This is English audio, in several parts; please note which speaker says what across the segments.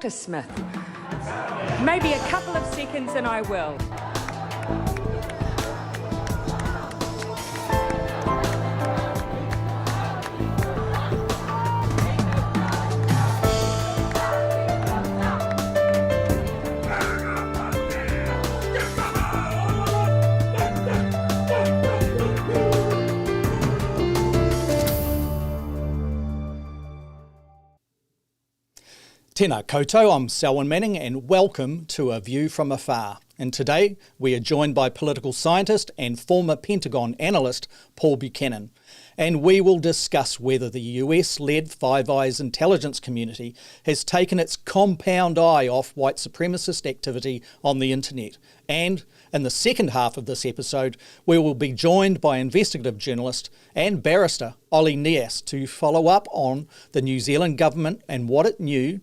Speaker 1: Smith. Maybe a couple of seconds and I will.
Speaker 2: Tēnā koutou, I'm Selwyn Manning and welcome to A View from Afar. And today we are joined by political scientist and former Pentagon analyst Paul Buchanan. And we will discuss whether the US-led Five Eyes intelligence community has taken its compound eye off white supremacist activity on the internet. And in the second half of this episode, we will be joined by investigative journalist and barrister Ollie Neas to follow up on the New Zealand government and what it knew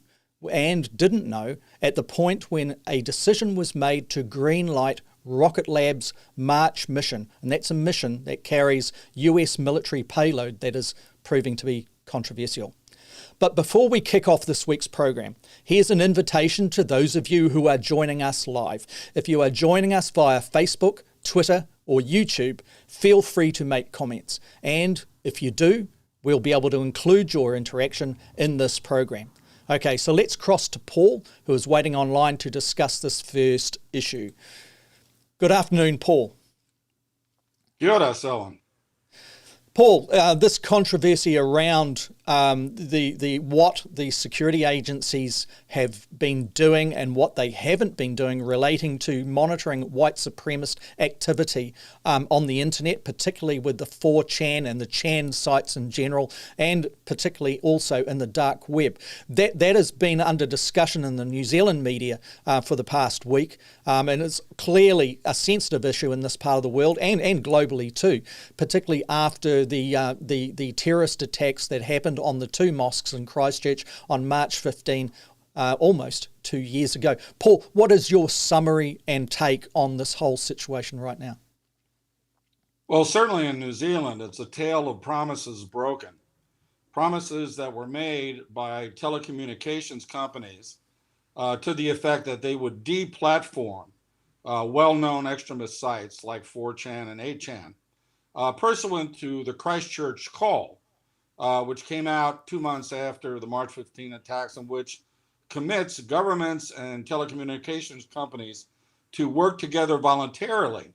Speaker 2: and didn't know at the point when a decision was made to greenlight RocketLab's March mission. And that's a mission that carries US military payload that is proving to be controversial. But before we kick off this week's program, here's an invitation to those of you who are joining us live. If you are joining us via Facebook, Twitter or YouTube, feel free to make comments. And if you do, we'll be able to include your interaction in this program. Okay, so let's cross to Paul, who is waiting online to discuss this first issue. Good afternoon, Paul.
Speaker 3: Kia ora, Selwyn.
Speaker 2: Paul, this controversy around what the security agencies have been doing and what they haven't been doing relating to monitoring white supremacist activity on the internet, particularly with the 4chan and the Chan sites in general, and particularly also in the dark web. That has been under discussion in the New Zealand media for the past week, and it's clearly a sensitive issue in this part of the world and globally too, particularly after the terrorist attacks that happened on the two mosques in Christchurch on March 15, almost 2 years ago. Paul, what is your summary and take on this whole situation right now?
Speaker 3: Well, certainly in New Zealand, it's a tale of promises broken. Promises that were made by telecommunications companies to the effect that they would deplatform well-known extremist sites like 4chan and 8chan. Pursuant to the Christchurch call, which came out 2 months after the March 15 attacks, in which commits governments and telecommunications companies to work together voluntarily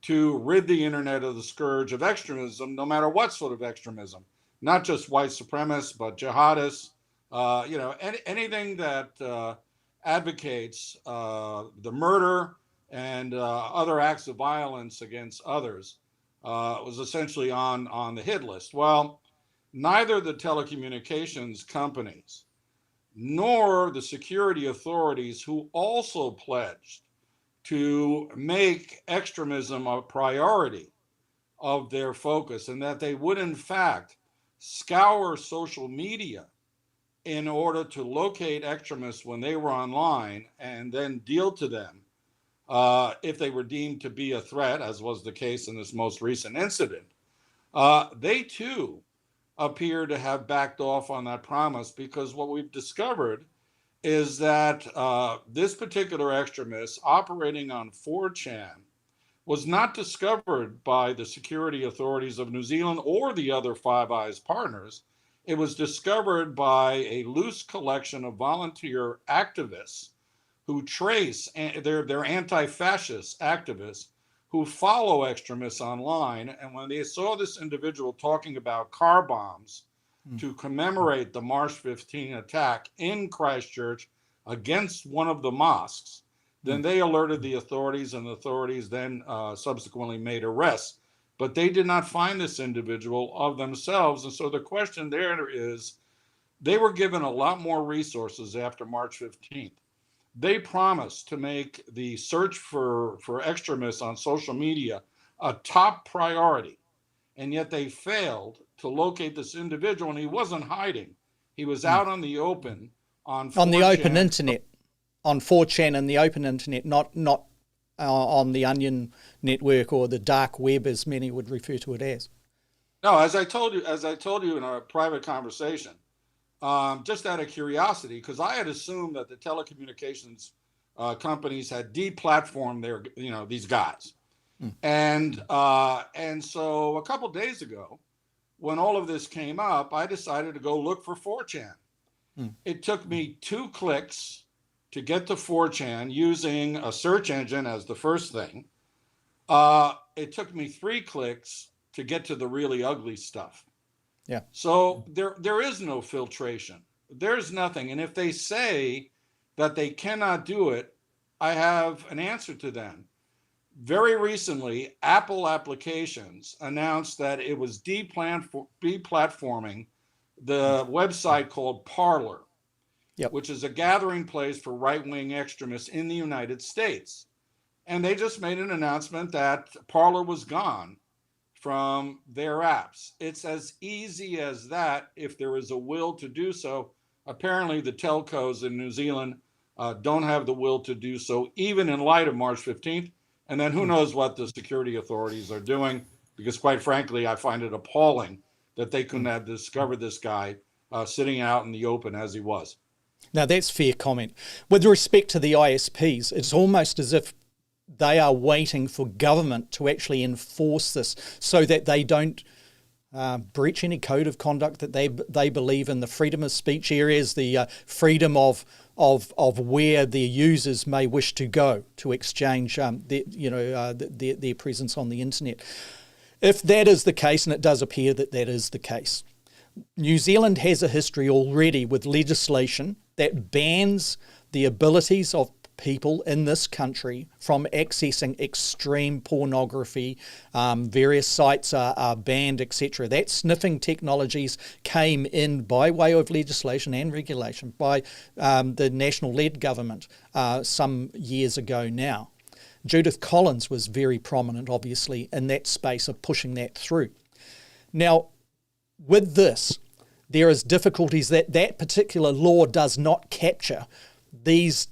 Speaker 3: to rid the internet of the scourge of extremism, no matter what sort of extremism, not just white supremacists, but jihadists, anything that advocates the murder and other acts of violence against others. Was essentially on the hit list. Well, neither the telecommunications companies nor the security authorities, who also pledged to make extremism a priority of their focus and that they would in fact scour social media in order to locate extremists when they were online and then deal to them if they were deemed to be a threat, as was the case in this most recent incident, they too appear to have backed off on that promise, because what we've discovered is that this particular extremist operating on 4chan was not discovered by the security authorities of New Zealand or the other Five Eyes partners. It was discovered by a loose collection of volunteer activists who trace, they're anti-fascist activists who follow extremists online. And when they saw this individual talking about car bombs to commemorate the March 15 attack in Christchurch against one of the mosques, then they alerted the authorities, and the authorities then subsequently made arrests. But they did not find this individual of themselves. And so the question there is, they were given a lot more resources after March 15th. They promised to make the search for extremists on social media a top priority, and yet they failed to locate this individual, and he wasn't hiding. He was out on the open on
Speaker 2: the open internet, on 4chan and the open internet, not on the Onion network or the dark web, as many would refer to it as.
Speaker 3: No, as I told you in our private conversation, just out of curiosity, because I had assumed that the telecommunications companies had deplatformed these guys. And so a couple days ago, when all of this came up, I decided to go look for 4chan. It took me 2 clicks to get to 4chan using a search engine as the first thing. It took me 3 clicks to get to the really ugly stuff.
Speaker 2: Yeah.
Speaker 3: So there is no filtration. There's nothing. And if they say that they cannot do it, I have an answer to them. Very recently, Apple Applications announced that it was deplatforming the website called Parler, which is a gathering place for right-wing extremists in the United States. And they just made an announcement that Parler was gone from their apps. It's as easy as that if there is a will to do so. Apparently, the telcos in New Zealand don't have the will to do so, even in light of March 15th. And then who knows what the security authorities are doing, because quite frankly, I find it appalling that they couldn't have discovered this guy sitting out in the open as he was.
Speaker 2: Now, that's fair comment. With respect to the ISPs, it's almost as if they are waiting for government to actually enforce this so that they don't breach any code of conduct that they believe in, the freedom of speech areas, the freedom of where their users may wish to go to exchange their presence on the internet. If that is the case, and it does appear that that is the case, New Zealand has a history already with legislation that bans the abilities of people in this country from accessing extreme pornography. Various sites are banned, etc. That sniffing technologies came in by way of legislation and regulation by the national-led government some years ago now. Judith Collins was very prominent, obviously, in that space of pushing that through. Now, with this, there is difficulties that particular law does not capture these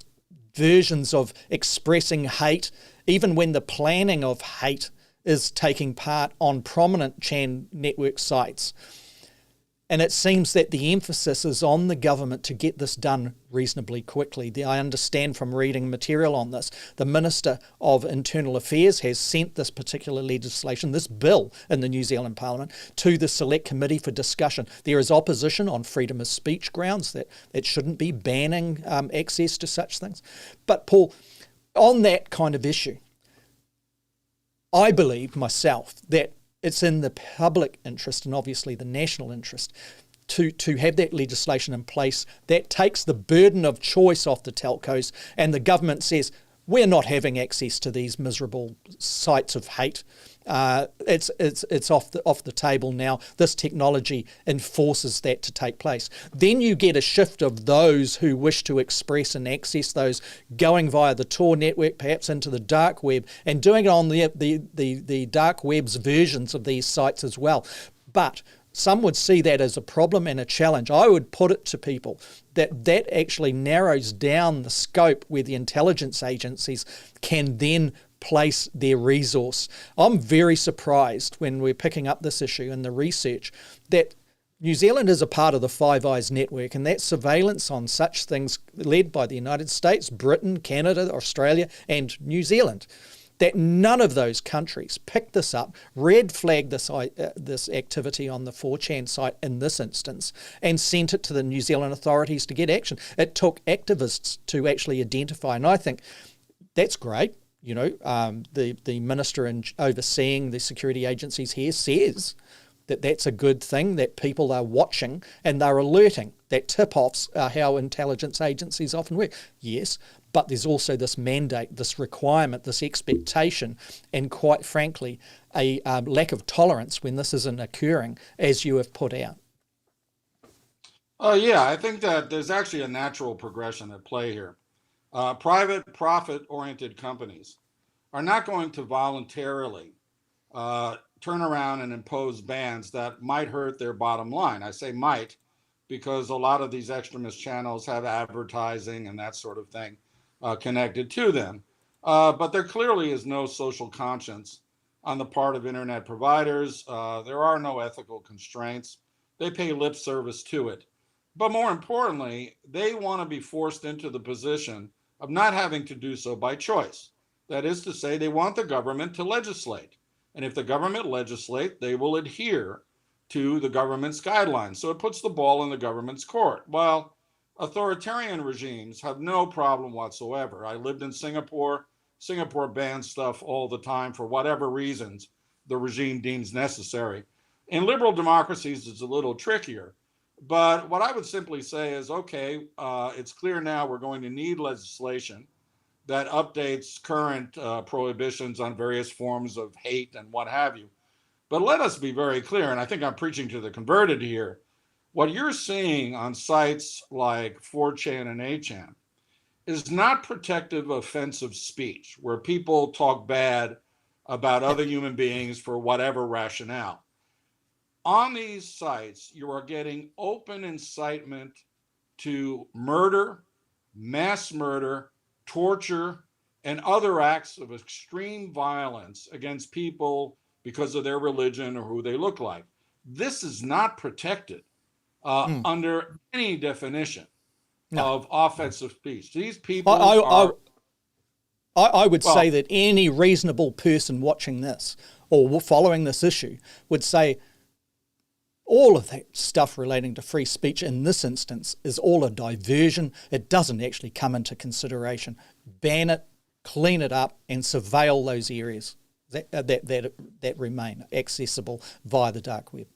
Speaker 2: versions of expressing hate, even when the planning of hate is taking part on prominent Chan network sites. And it seems that the emphasis is on the government to get this done reasonably quickly. I understand from reading material on this, the Minister of Internal Affairs has sent this particular legislation, this bill in the New Zealand Parliament, to the Select Committee for discussion. There is opposition on freedom of speech grounds that it shouldn't be banning access to such things. But Paul, on that kind of issue, I believe myself that it's in the public interest and obviously the national interest to have that legislation in place that takes the burden of choice off the telcos, and the government says, we're not having access to these miserable sites of hate. It's off the table now. This technology enforces that to take place. Then you get a shift of those who wish to express and access those going via the Tor network, perhaps into the dark web, and doing it on the dark web's versions of these sites as well. But some would see that as a problem and a challenge. I would put it to people that actually narrows down the scope where the intelligence agencies can then place their resource. I'm very surprised when we're picking up this issue in the research that New Zealand is a part of the Five Eyes network, and that surveillance on such things led by the United States, Britain, Canada, Australia, and New Zealand, that none of those countries picked this up, red flagged this activity on the 4chan site in this instance, and sent it to the New Zealand authorities to get action. It took activists to actually identify, and I think that's great. You know, the minister overseeing the security agencies here says that that's a good thing, that people are watching and they're alerting, that tip-offs are how intelligence agencies often work. Yes, but there's also this mandate, this requirement, this expectation, and quite frankly, a lack of tolerance when this isn't occurring, as you have put out.
Speaker 3: Yeah, I think that there's actually a natural progression at play here. Private profit-oriented companies are not going to voluntarily turn around and impose bans that might hurt their bottom line. I say might because a lot of these extremist channels have advertising and that sort of thing connected to them. But there clearly is no social conscience on the part of internet providers. There are no ethical constraints. They pay lip service to it. But more importantly, they want to be forced into the position of not having to do so by choice. That is to say, they want the government to legislate. And if the government legislate, they will adhere to the government's guidelines. So it puts the ball in the government's court. Well, authoritarian regimes have no problem whatsoever. I lived in Singapore. Singapore bans stuff all the time for whatever reasons the regime deems necessary. In liberal democracies, it's a little trickier. But what I would simply say is, okay, it's clear now we're going to need legislation that updates current prohibitions on various forms of hate and what have you. But let us be very clear, and I think I'm preaching to the converted here. What you're seeing on sites like 4chan and 8chan is not protective offensive speech, where people talk bad about other human beings for whatever rationale. On these sites, you are getting open incitement to murder, mass murder, torture, and other acts of extreme violence against people because of their religion or who they look like. This is not protected under any definition of offensive speech. These people
Speaker 2: I would say that any reasonable person watching this or following this issue would say all of that stuff relating to free speech in this instance is all a diversion. It doesn't actually come into consideration. Ban it, clean it up, and surveil those areas that remain accessible via the dark web.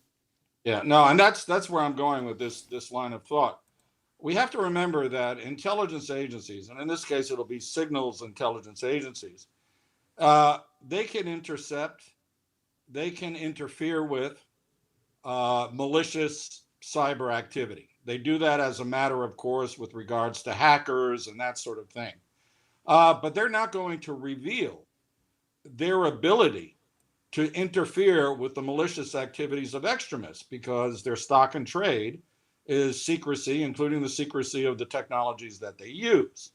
Speaker 3: Yeah, no, and that's where I'm going with this line of thought. We have to remember that intelligence agencies, and in this case it'll be signals intelligence agencies, they can intercept, they can interfere with malicious cyber activity. They do that as a matter of course with regards to hackers and that sort of thing. But they're not going to reveal their ability to interfere with the malicious activities of extremists because their stock and trade is secrecy, including the secrecy of the technologies that they use.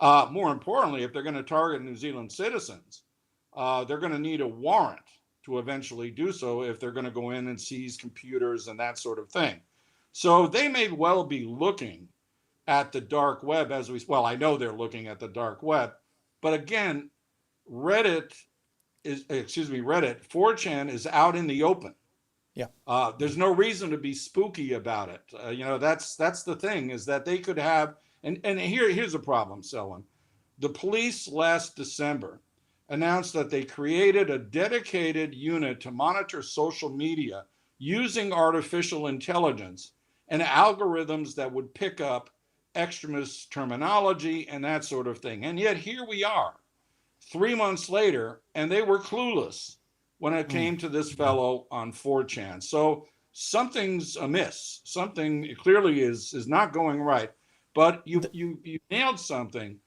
Speaker 3: More importantly, if they're going to target New Zealand citizens, they're going to need a warrant to eventually do so if they're going to go in and seize computers and that sort of thing. So they may well be looking at the dark web I know they're looking at the dark web, but again, Reddit, 4chan is out in the open.
Speaker 2: Yeah.
Speaker 3: There's no reason to be spooky about it. That's the thing is that they could have, and here's a problem, Selwyn. The police last December announced that they created a dedicated unit to monitor social media using artificial intelligence and algorithms that would pick up extremist terminology and that sort of thing. And yet here we are 3 months later, and they were clueless when it came to this fellow on 4chan. So something's amiss. Something clearly is not going right. But you nailed something.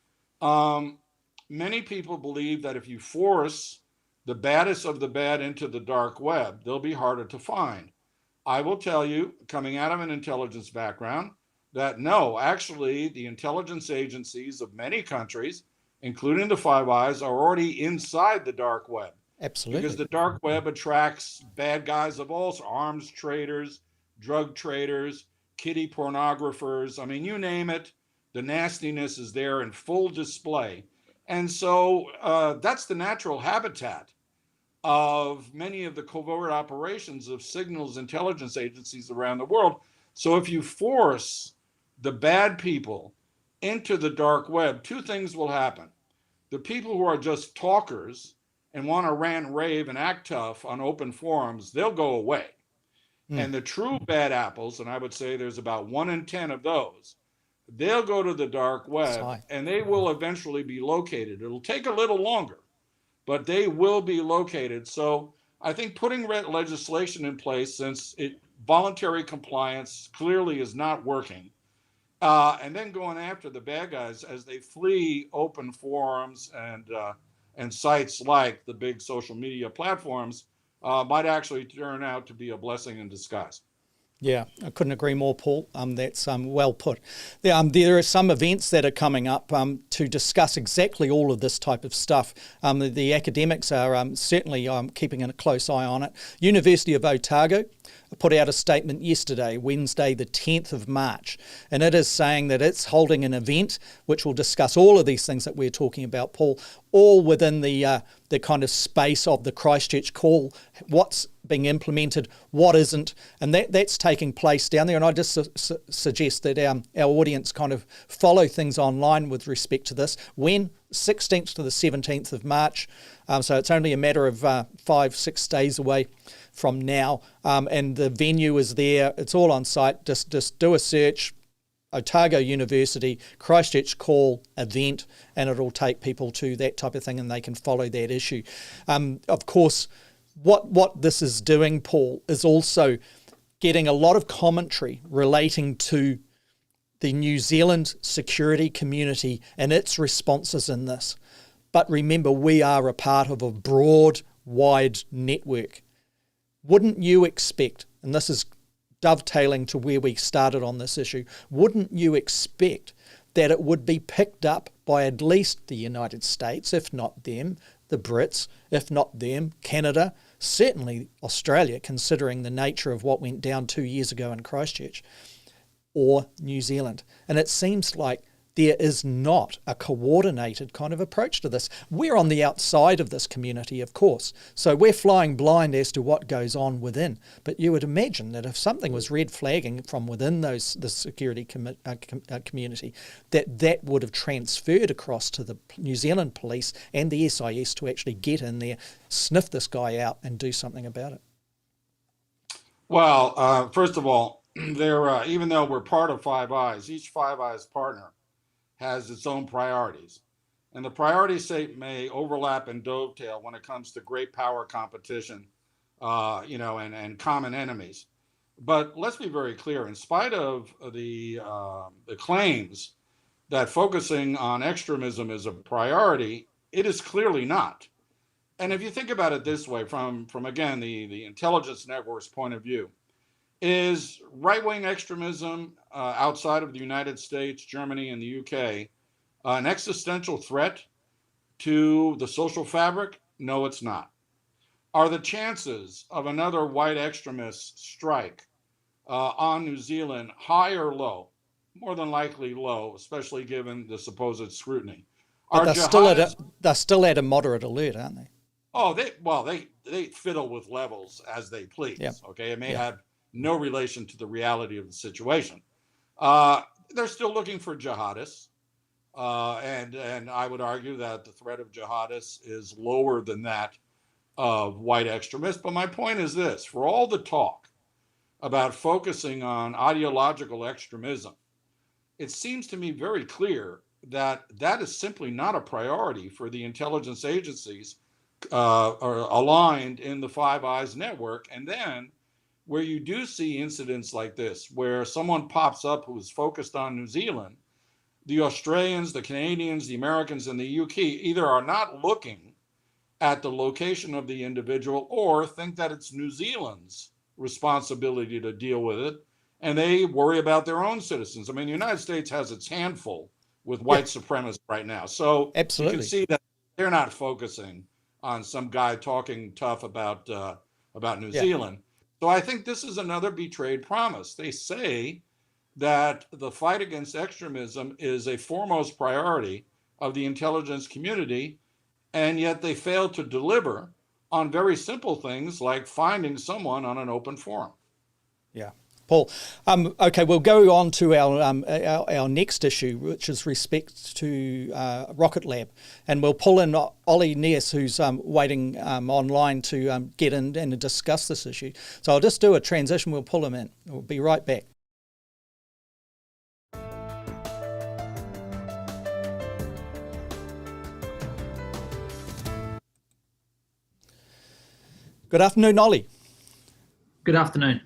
Speaker 3: Many people believe that if you force the baddest of the bad into the dark web, they'll be harder to find. I will tell you, coming out of an intelligence background, that no, actually, the intelligence agencies of many countries, including the Five Eyes, are already inside the dark web.
Speaker 2: Absolutely.
Speaker 3: Because the dark web attracts bad guys of all sorts, arms traders, drug traders, kiddie pornographers. I mean, you name it, the nastiness is there in full display. And so that's the natural habitat of many of the covert operations of signals intelligence agencies around the world. So if you force the bad people into the dark web, two things will happen. The people who are just talkers and want to rant, rave, and act tough on open forums, they'll go away. And the true bad apples, and I would say there's about 1 in 10 of those, they'll go to the dark web and they will eventually be located. It'll take a little longer, but they will be located. So I think putting legislation in place, since voluntary compliance clearly is not working, and then going after the bad guys as they flee open forums and sites like the big social media platforms might actually turn out to be a blessing in disguise.
Speaker 2: Yeah, I couldn't agree more, Paul. That's well put. There are some events that are coming up to discuss exactly all of this type of stuff. The academics are certainly keeping a close eye on it. University of Otago put out a statement yesterday, Wednesday, the 10th of March, and it is saying that it's holding an event which will discuss all of these things that we're talking about, Paul, all within the kind of space of the Christchurch call, what's being implemented, what isn't, and that's taking place down there. And I just suggest that our audience kind of follow things online with respect to this. When? 16th to the 17th of March, so it's only a matter of 5-6 days away from now, and the venue is there. It's all on site. Just do a search, Otago University, Christchurch Call event, and it'll take people to that type of thing, and they can follow that issue. Of course, what this is doing, Paul, is also getting a lot of commentary relating to the New Zealand security community and its responses in this. But remember, we are a part of a broad, wide network. Wouldn't you expect, and this is dovetailing to where we started on this issue, wouldn't you expect that it would be picked up by at least the United States, if not them, the Brits, if not them, Canada, certainly Australia, considering the nature of what went down 2 years ago in Christchurch, or New Zealand? And it seems like there is not a coordinated kind of approach to this. We're on the outside of this community, of course, so we're flying blind as to what goes on within. But you would imagine that if something was red flagging from within the security community, that would have transferred across to the New Zealand police and the SIS to actually get in there, sniff this guy out and do something about it.
Speaker 3: Well, first of all, even though we're part of Five Eyes, each Five Eyes partner has its own priorities. And the priority set may overlap and dovetail when it comes to great power competition, and common enemies. But let's be very clear, in spite of the claims that focusing on extremism is a priority, it is clearly not. And if you think about it this way, from again, the intelligence network's point of view, is right-wing extremism outside of the United States, Germany, and the UK an existential threat to the social fabric? No, it's not. Are the chances of another white extremist strike on New Zealand high or low? More than likely low, especially given the supposed scrutiny.
Speaker 2: But they're still at a moderate alert, aren't they?
Speaker 3: Oh, they fiddle with levels as they please. Yep. Okay, it may have no relation to the reality of the situation. They're still looking for jihadists, and I would argue that the threat of jihadists is lower than that of white extremists. But my point is this: for all the talk about focusing on ideological extremism, it seems to me very clear that that is simply not a priority for the intelligence agencies are aligned in the Five Eyes network. And then where you do see incidents like this, where someone pops up who is focused on New Zealand, the Australians, the Canadians, the Americans, and the UK either are not looking at the location of the individual or think that it's New Zealand's responsibility to deal with it, and they worry about their own citizens. I mean, the United States has its handful with white supremacists right now. So
Speaker 2: absolutely,
Speaker 3: you can see that they're not focusing on some guy talking tough about New Zealand. So I think this is another betrayed promise. They say that the fight against extremism is a foremost priority of the intelligence community, and yet they fail to deliver on very simple things like finding someone on an open forum.
Speaker 2: Yeah. Paul, okay, we'll go on to our next issue, which is respect to RocketLab, and we'll pull in Ollie Neas, who's waiting online to get in and discuss this issue. So I'll just do a transition. We'll pull him in. We'll be right back. Good afternoon, Ollie.
Speaker 4: Good afternoon.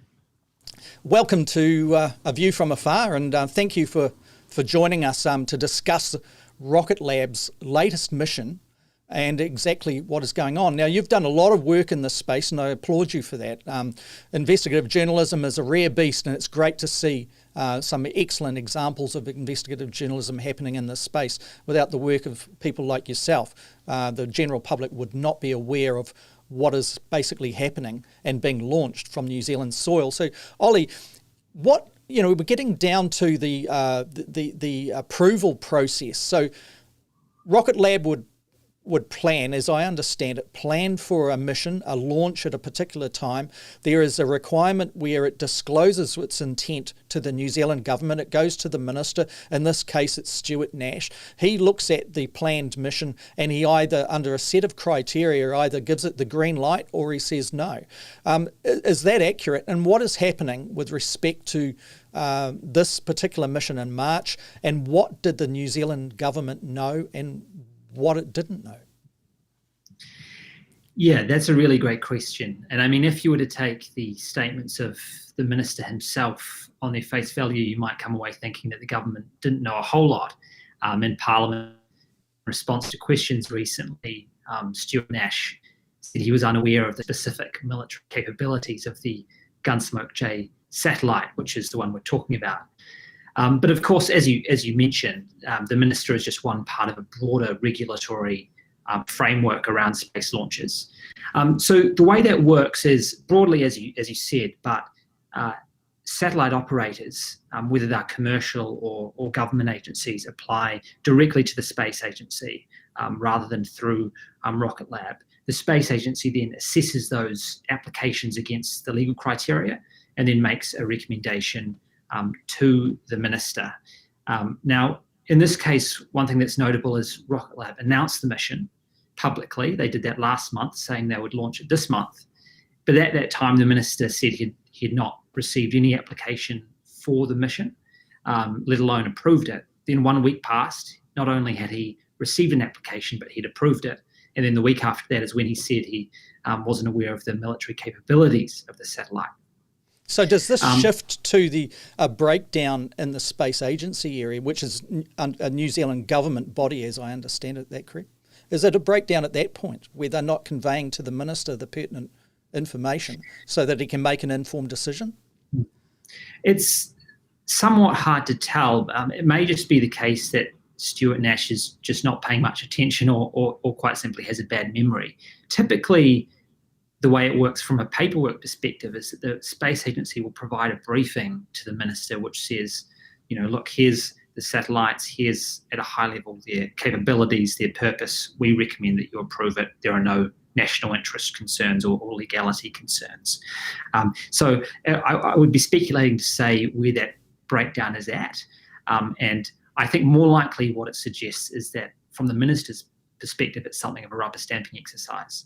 Speaker 2: Welcome to A View from Afar, and thank you for joining us to discuss RocketLab's latest mission and exactly what is going on. Now, you've done a lot of work in this space, and I applaud you for that. Investigative journalism is a rare beast, and it's great to see some excellent examples of investigative journalism happening in this space. Without the work of people like yourself, the general public would not be aware of what is basically happening and being launched from New Zealand soil. So, Ollie, we're getting down to the approval process. So, RocketLab would plan, as I understand it, plan for a mission, a launch at a particular time. There is a requirement where it discloses its intent to the New Zealand government. It goes to the minister. In this case, it's Stuart Nash. He looks at the planned mission and he either, under a set of criteria, either gives it the green light or he says no. Is that accurate? And what is happening with respect to this particular mission in March, and what did the New Zealand government know and what it didn't know?
Speaker 4: Yeah, that's a really great question. And I mean, if you were to take the statements of the minister himself on their face value, you might come away thinking that the government didn't know a whole lot. In Parliament, in response to questions recently, Stuart Nash said he was unaware of the specific military capabilities of the Gunsmoke J satellite, which is the one we're talking about. But of course, as you mentioned, the minister is just one part of a broader regulatory framework around space launches. So the way that works is broadly, as you said, but satellite operators, whether they're commercial or government agencies, apply directly to the space agency rather than through RocketLab. The space agency then assesses those applications against the legal criteria and then makes a recommendation to the minister. Now, in this case, one thing that's notable is RocketLab announced the mission publicly. They did that last month, saying they would launch it this month. But at that time, the minister said he had not received any application for the mission, let alone approved it. Then 1 week passed. Not only had he received an application, but he'd approved it. And then the week after that is when he said he wasn't aware of the military capabilities of the satellite.
Speaker 2: So does this shift to the breakdown in the space agency area, which is a New Zealand government body, as I understand it, that correct? Is it a breakdown at that point where they're not conveying to the minister the pertinent information so that he can make an informed decision?
Speaker 4: It's somewhat hard to tell. It may just be the case that Stuart Nash is just not paying much attention or quite simply has a bad memory. Typically, the way it works from a paperwork perspective is that the space agency will provide a briefing to the minister which says, look, here's the satellites, here's at a high level their capabilities, their purpose. We recommend that you approve it. There are no national interest concerns or legality concerns. So I would be speculating to say where that breakdown is at. And I think more likely what it suggests is that from the minister's perspective, it's something of a rubber stamping exercise.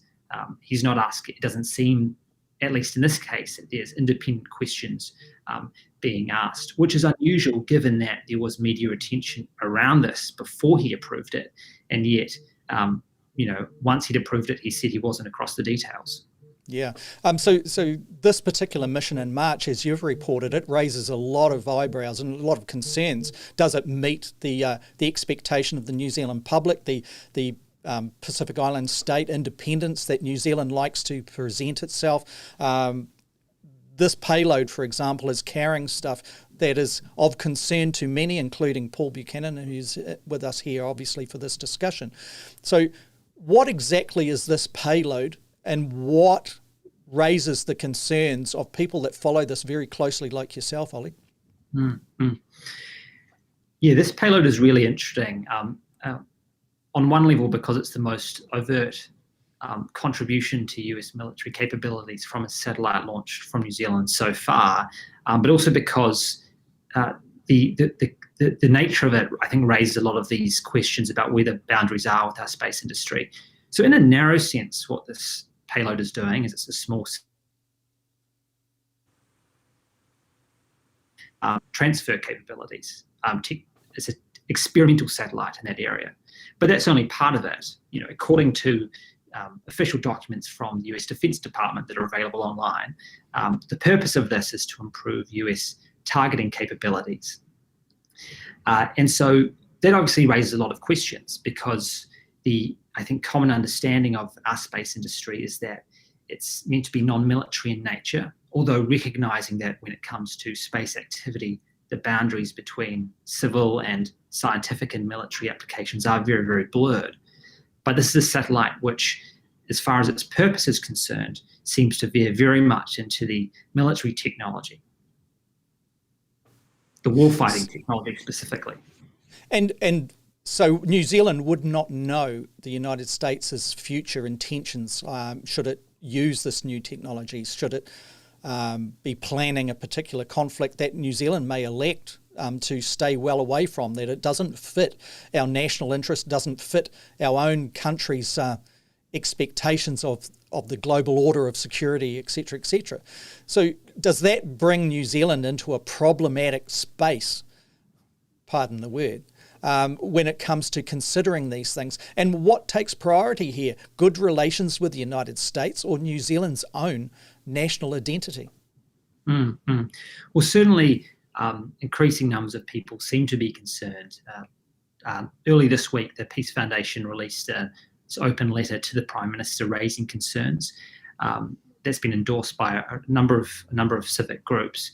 Speaker 4: He's not asking, it doesn't seem, at least in this case, that there's independent questions being asked, which is unusual given that there was media attention around this before he approved it. And yet, once he'd approved it, he said he wasn't across the details.
Speaker 2: Yeah. So this particular mission in March, as you've reported, it raises a lot of eyebrows and a lot of concerns. Does it meet the expectation of the New Zealand public, the Pacific Island state independence that New Zealand likes to present itself? This payload, for example, is carrying stuff that is of concern to many, including Paul Buchanan, who's with us here, obviously, for this discussion. So what exactly is this payload, and what raises the concerns of people that follow this very closely, like yourself, Ollie?
Speaker 4: Mm-hmm. Yeah, this payload is really interesting. On one level, because it's the most overt contribution to US military capabilities from a satellite launched from New Zealand so far, but also because the nature of it, I think, raises a lot of these questions about where the boundaries are with our space industry. So in a narrow sense, what this payload is doing is it's a small transfer capabilities. It's an experimental satellite in that area. But that's only part of it. According to official documents from the US Defense Department that are available online, the purpose of this is to improve US targeting capabilities. And so that obviously raises a lot of questions, because I think common understanding of our space industry is that it's meant to be non-military in nature, although recognizing that when it comes to space activity, the boundaries between civil and scientific and military applications are very, very blurred. But this is a satellite which as far as its purpose is concerned, seems to veer very much into the military technology, the warfighting technology specifically.
Speaker 2: And so New Zealand would not know the United States' future intentions should it use this new technology, should it be planning a particular conflict that New Zealand may elect to stay well away from, that it doesn't fit our national interest, doesn't fit our own country's expectations of the global order of security, etc., etc. So does that bring New Zealand into a problematic space, pardon the word, when it comes to considering these things? And what takes priority here? Good relations with the United States or New Zealand's own national identity?
Speaker 4: Well, certainly increasing numbers of people seem to be concerned. Early this week, the Peace Foundation released its open letter to the Prime Minister raising concerns. That's been endorsed by a number of civic groups.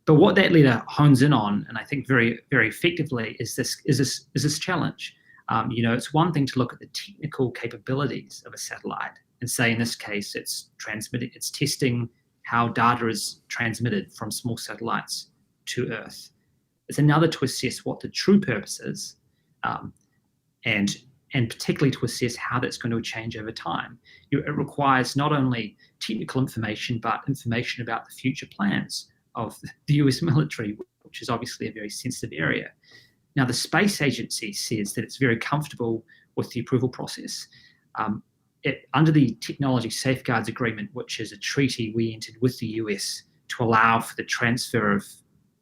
Speaker 4: But what that letter hones in on, and I think very, very effectively, is this challenge. It's one thing to look at the technical capabilities of a satellite and say, in this case, it's testing how data is transmitted from small satellites to Earth. It's another to assess what the true purpose is, and particularly to assess how that's going to change over time. It requires not only technical information, but information about the future plans of the US military, which is obviously a very sensitive area. Now, the Space Agency says that it's very comfortable with the approval process. Under the Technology Safeguards Agreement, which is a treaty we entered with the US to allow for the transfer of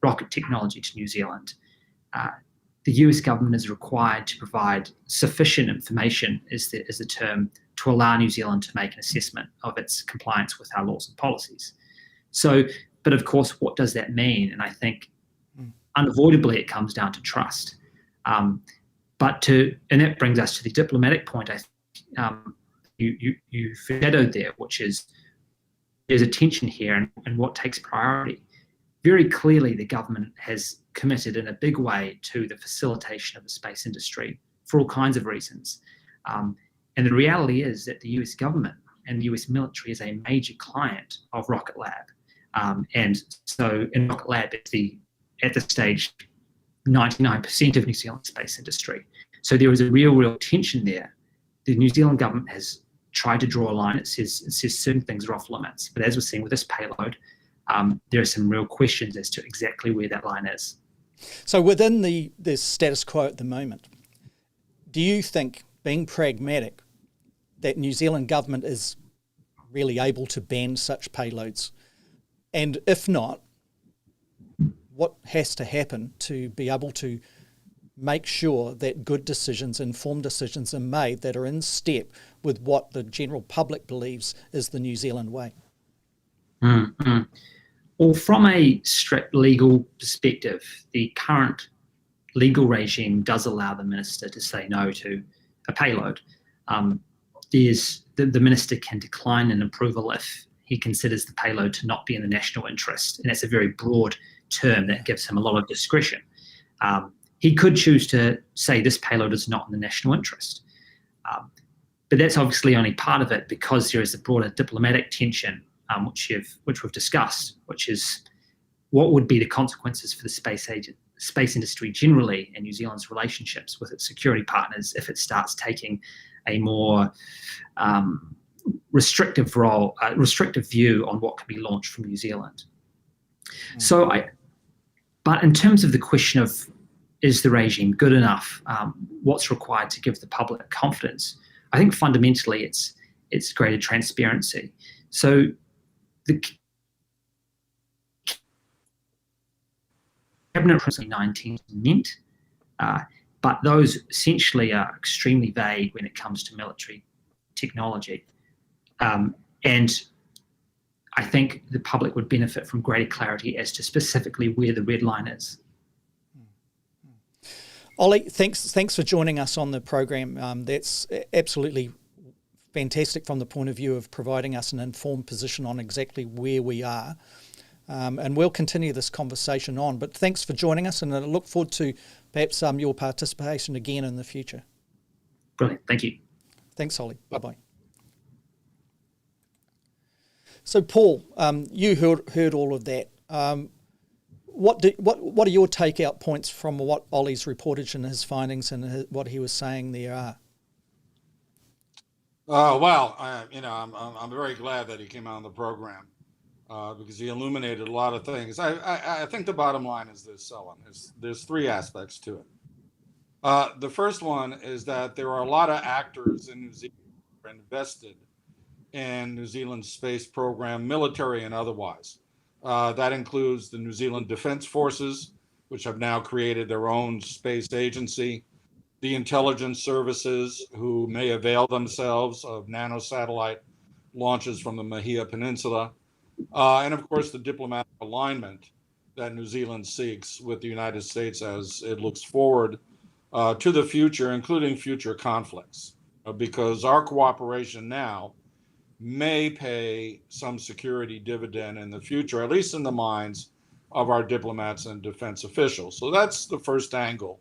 Speaker 4: rocket technology to New Zealand, the US government is required to provide sufficient information, is the term, to allow New Zealand to make an assessment of its compliance with our laws and policies. So, but of course, what does that mean? And I think unavoidably it comes down to trust. And that brings us to the diplomatic point you foreshadowed there, which is there's a tension here and what takes priority. Very clearly, the government has committed in a big way to the facilitation of the space industry for all kinds of reasons. And the reality is that the US government and the US military is a major client of RocketLab. And so in RocketLab, at this stage, 99% of New Zealand's space industry. So there is a real tension there. The New Zealand government has tried to draw a line. It says certain things are off limits. But as we're seeing with this payload, there are some real questions as to exactly where that line is.
Speaker 2: So within the status quo at the moment, do you think, being pragmatic, that New Zealand government is really able to ban such payloads? And if not, what has to happen to be able to make sure that good decisions, informed decisions are made that are in step with what the general public believes is the New Zealand way?
Speaker 4: Well, from a strict legal perspective, the current legal regime does allow the minister to say no to a payload. The minister can decline an approval if he considers the payload to not be in the national interest, and that's a very broad term that gives him a lot of discretion. He could choose to say this payload is not in the national interest. But that's obviously only part of it, because there is a broader diplomatic tension, which we've discussed, which is what would be the consequences for the space industry generally and New Zealand's relationships with its security partners if it starts taking a more restrictive view on what can be launched from New Zealand. But in terms of the question of, is the regime good enough? What's required to give the public confidence? I think fundamentally it's greater transparency. So the cabinet principle 19 meant, but those essentially are extremely vague when it comes to military technology. And I think the public would benefit from greater clarity as to specifically where the red line is.
Speaker 2: Ollie, thanks for joining us on the program. That's absolutely fantastic from the point of view of providing us an informed position on exactly where we are. And we'll continue this conversation on. But thanks for joining us, and I look forward to perhaps your participation again in the future.
Speaker 4: Brilliant. Thank you.
Speaker 2: Thanks, Ollie. Bye-bye. So, Paul, you heard all of that. What are your takeout points from what Ollie's reportage and his findings and what he was saying there are?
Speaker 3: I'm very glad that he came on the program because he illuminated a lot of things. I think the bottom line is this, Selwyn. There's three aspects to it. The first one is that there are a lot of actors in New Zealand who are invested in New Zealand's space program, military and otherwise. That includes the New Zealand Defence Forces, which have now created their own space agency, the intelligence services, who may avail themselves of nanosatellite launches from the Mahia Peninsula, and of course the diplomatic alignment that New Zealand seeks with the United States as it looks forward to the future, including future conflicts, because our cooperation now may pay some security dividend in the future, at least in the minds of our diplomats and defense officials. So that's the first angle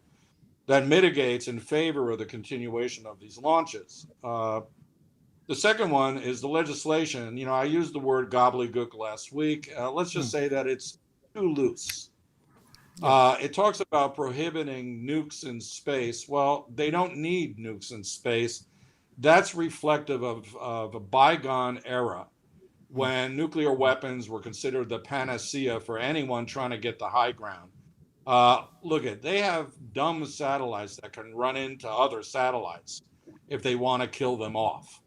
Speaker 3: that mitigates in favor of the continuation of these launches. The second one is the legislation. I used the word gobbledygook last week. Let's just say that it's too loose. It talks about prohibiting nukes in space. Well, they don't need nukes in space. That's reflective of a bygone era when nuclear weapons were considered the panacea for anyone trying to get the high ground. They have dumb satellites that can run into other satellites if they want to kill them off.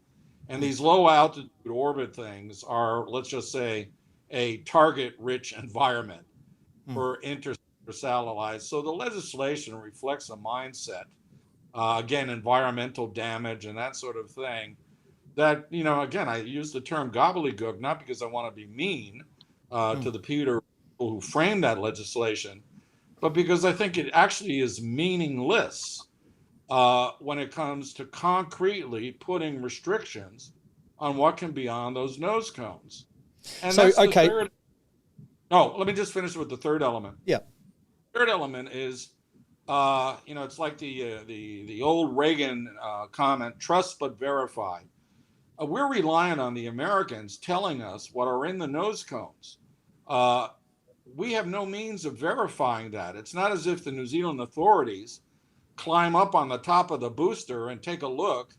Speaker 3: And these low altitude orbit things are, let's just say, a target rich environment for interstellar satellites. So the legislation reflects a mindset, again, environmental damage and that sort of thing, that, again, I use the term gobbledygook, not because I want to be mean to the people who framed that legislation, but because I think it actually is meaningless when it comes to concretely putting restrictions on what can be on those nose cones. And
Speaker 2: so,
Speaker 3: that's the
Speaker 2: okay.
Speaker 3: third. No, let me just finish with the third element.
Speaker 2: Yeah.
Speaker 3: Third element is, it's like the old Reagan comment, trust but verify. We're relying on the Americans telling us what are in the nose cones. We have no means of verifying that. It's not as if the New Zealand authorities climb up on the top of the booster and take a look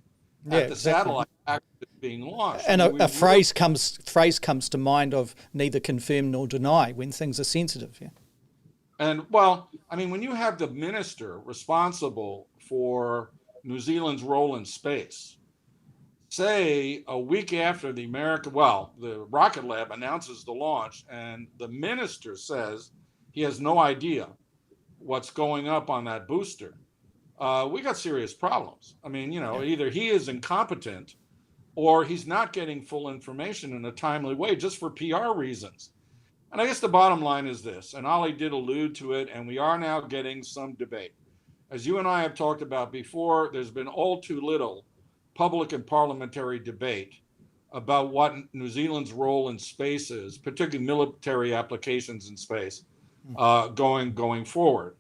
Speaker 3: at the satellite actually being launched.
Speaker 2: And a phrase comes to mind of neither confirm nor deny when things are sensitive. Yeah.
Speaker 3: And when you have the minister responsible for New Zealand's role in space, say a week after the RocketLab announces the launch and the minister says he has no idea what's going up on that booster, we got serious problems. Either he is incompetent or he's not getting full information in a timely way just for PR reasons. And I guess the bottom line is this, and Ollie did allude to it, and we are now getting some debate. As you and I have talked about before, there's been all too little public and parliamentary debate about what New Zealand's role in space is, particularly military applications in space, going forward.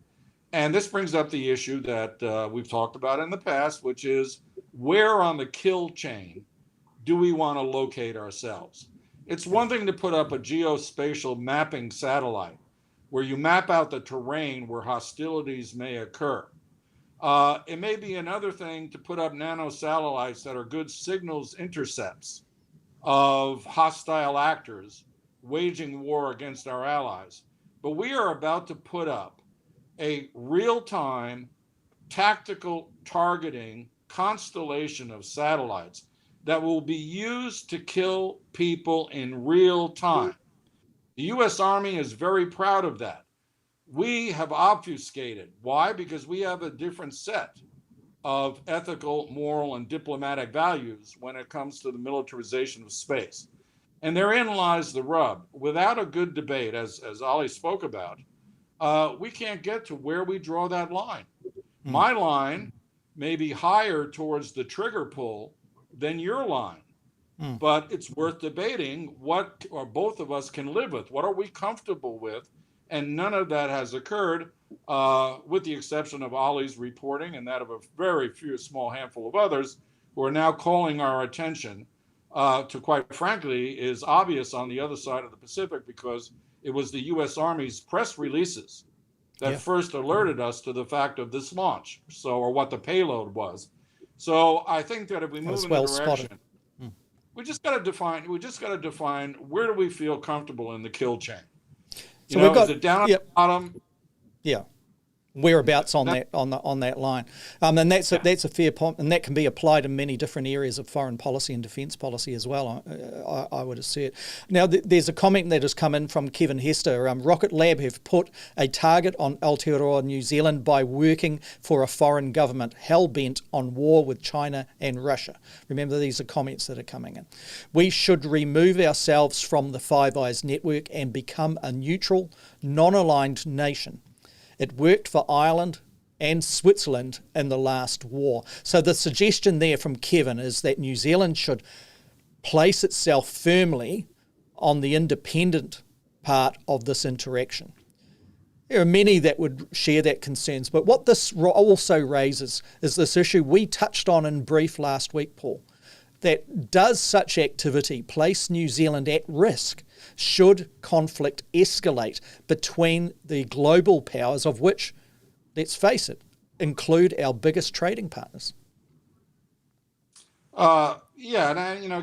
Speaker 3: And this brings up the issue that we've talked about in the past, which is where on the kill chain do we want to locate ourselves? It's one thing to put up a geospatial mapping satellite where you map out the terrain where hostilities may occur. It may be another thing to put up nanosatellites that are good signals intercepts of hostile actors waging war against our allies. But we are about to put up a real-time tactical targeting constellation of satellites that will be used to kill people in real time. The U.S. Army is very proud of that. We have obfuscated. Why? Because we have a different set of ethical, moral, and diplomatic values when it comes to the militarization of space. And therein lies the rub. Without a good debate, as Ollie spoke about, we can't get to where we draw that line. My line may be higher towards the trigger pull than your line, but it's worth debating what or both of us can live with. What are we comfortable with? And none of that has occurred, with the exception of Ollie's reporting and that of a very few small handful of others who are now calling our attention to quite frankly, is obvious on the other side of the Pacific, because it was the U.S. Army's press releases that first alerted us to the fact of this launch, or what the payload was. So I think that if we move in the direction, we just got to define where do we feel comfortable in the kill chain. Is it down at the bottom?
Speaker 2: Yeah. Whereabouts on that line, and that's a fair point, and that can be applied in many different areas of foreign policy and defence policy as well. I would assert. Now, there's a comment that has come in from Kevin Hester. RocketLab have put a target on Aotearoa, New Zealand, by working for a foreign government hell bent on war with China and Russia. Remember, these are comments that are coming in. We should remove ourselves from the Five Eyes network and become a neutral, non-aligned nation. It worked for Ireland and Switzerland in the last war. So the suggestion there from Kevin is that New Zealand should place itself firmly on the independent part of this interaction. There are many that would share that concerns, but what this also raises is this issue we touched on in brief last week, Paul, that does such activity place New Zealand at risk should conflict escalate between the global powers, of which, let's face it, include our biggest trading partners?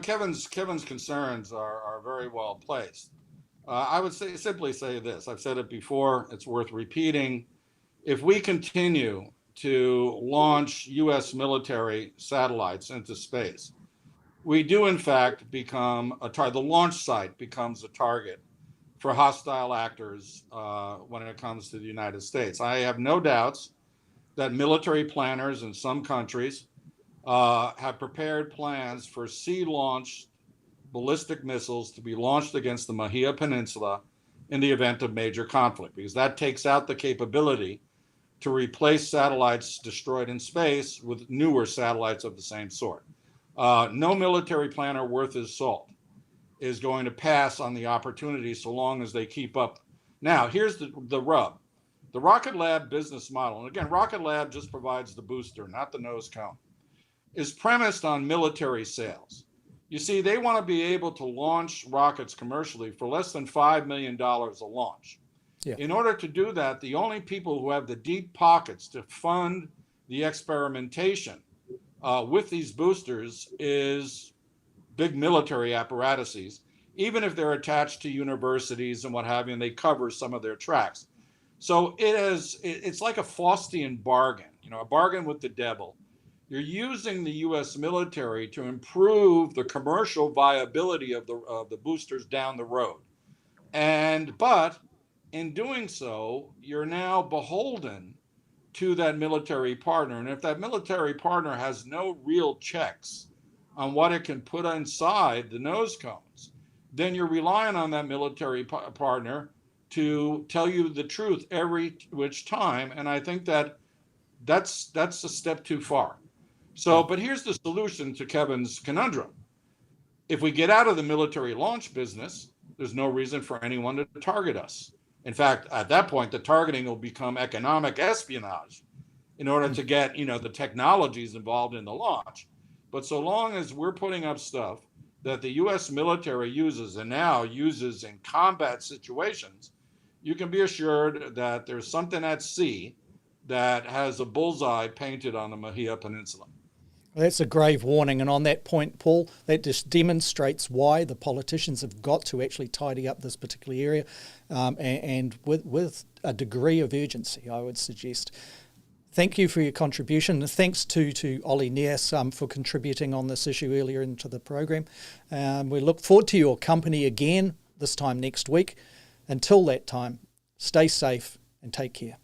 Speaker 3: Kevin's concerns are very well placed. I would simply say this. I've said it before. It's worth repeating. If we continue to launch U.S. military satellites into space, we do, in fact, become the launch site becomes a target for hostile actors when it comes to the United States. I have no doubts that military planners in some countries have prepared plans for sea-launched ballistic missiles to be launched against the Mahia Peninsula in the event of major conflict, because that takes out the capability to replace satellites destroyed in space with newer satellites of the same sort. No military planner worth his salt is going to pass on the opportunity so long as they keep up. Now, here's the rub. The RocketLab business model, and again, RocketLab just provides the booster, not the nose cone, is premised on military sales. You see, they want to be able to launch rockets commercially for less than $5 million a launch. Yeah. In order to do that, the only people who have the deep pockets to fund the experimentation with these boosters is big military apparatuses, even if they're attached to universities and what have you, and they cover some of their tracks. So it's like a Faustian bargain, a bargain with the devil. You're using the U.S. military to improve the commercial viability of the boosters down the road. But in doing so, you're now beholden to that military partner. And if that military partner has no real checks on what it can put inside the nose cones, then you're relying on that military partner to tell you the truth every which time. And I think that's a step too far. So, but here's the solution to Kevin's conundrum. If we get out of the military launch business, there's no reason for anyone to target us. In fact, at that point, the targeting will become economic espionage in order to get, the technologies involved in the launch. But so long as we're putting up stuff that the U.S. military uses and now uses in combat situations, you can be assured that there's something at sea that has a bullseye painted on the Mahia Peninsula.
Speaker 2: That's a grave warning. And on that point, Paul, that just demonstrates why the politicians have got to actually tidy up this particular area and with a degree of urgency, I would suggest. Thank you for your contribution. Thanks to Ollie Neas for contributing on this issue earlier into the program. We look forward to your company again, this time next week. Until that time, stay safe and take care.